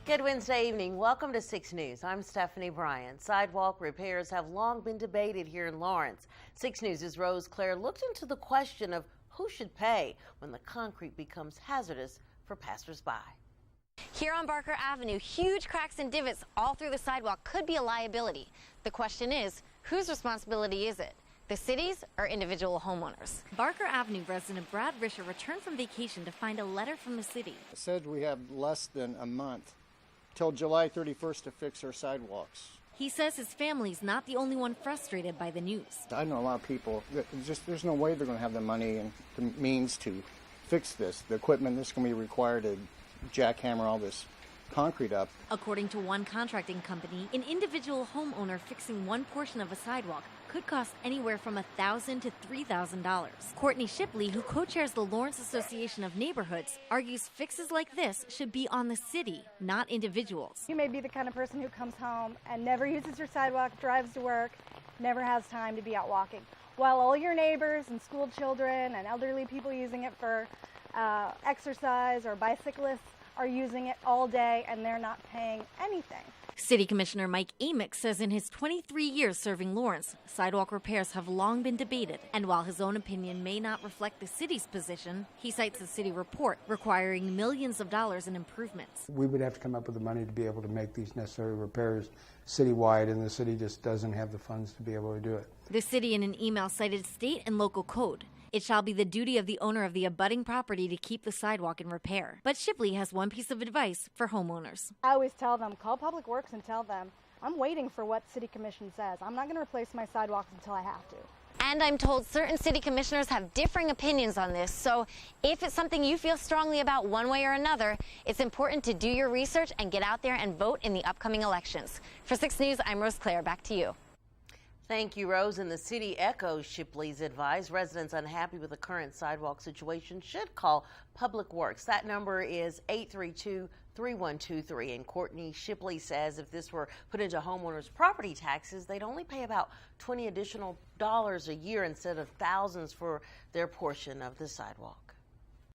Good Wednesday evening. Welcome to 6 News. I'm Stephanie Bryan. Sidewalk repairs have long been debated here in Lawrence. 6 News' Rose Claire looked into the question of who should pay when the concrete becomes hazardous for passersby. Here on Barker Avenue, huge cracks and divots all through the sidewalk could be a liability. The question is, whose responsibility is it? The city's or individual homeowners? Barker Avenue resident Brad Risher returned from vacation to find a letter from the city. It said we have less than a month till July 31st to fix our sidewalks. He says his family's not the only one frustrated by the news. I know a lot of people that there's no way they're going to have the money and the means to fix this. The equipment that's going to be required to jackhammer all this concrete up. According to one contracting company, an individual homeowner fixing one portion of a sidewalk could cost anywhere from $1,000 to $3,000. Courtney Shipley, who co-chairs the Lawrence Association of Neighborhoods, argues fixes like this should be on the city, not individuals. You may be the kind of person who comes home and never uses your sidewalk, drives to work, never has time to be out walking, while all your neighbors and school children and elderly people using it for exercise or bicyclists are using it all day and they're not paying anything. City Commissioner Mike Amick says in his 23 years serving Lawrence, sidewalk repairs have long been debated, and while his own opinion may not reflect the city's position, he cites the city report requiring millions of dollars in improvements. We would have to come up with the money to be able to make these necessary repairs citywide, and the city just doesn't have the funds to be able to do it. The city in an email cited state and local code. It shall be the duty of the owner of the abutting property to keep the sidewalk in repair. But Shipley has one piece of advice for homeowners. I always tell them, call Public Works and tell them, I'm waiting for what City Commission says. I'm not going to replace my sidewalks until I have to. And I'm told certain city commissioners have differing opinions on this, so if it's something you feel strongly about one way or another, it's important to do your research and get out there and vote in the upcoming elections. For 6 News, I'm Rose Claire. Back to you. Thank you, Rose. And the city echoes Shipley's advice. Residents unhappy with the current sidewalk situation should call Public Works. That number is 832-3123. And Courtney Shipley says if this were put into homeowners' property taxes, they'd only pay about $20 additional a year instead of thousands for their portion of the sidewalk.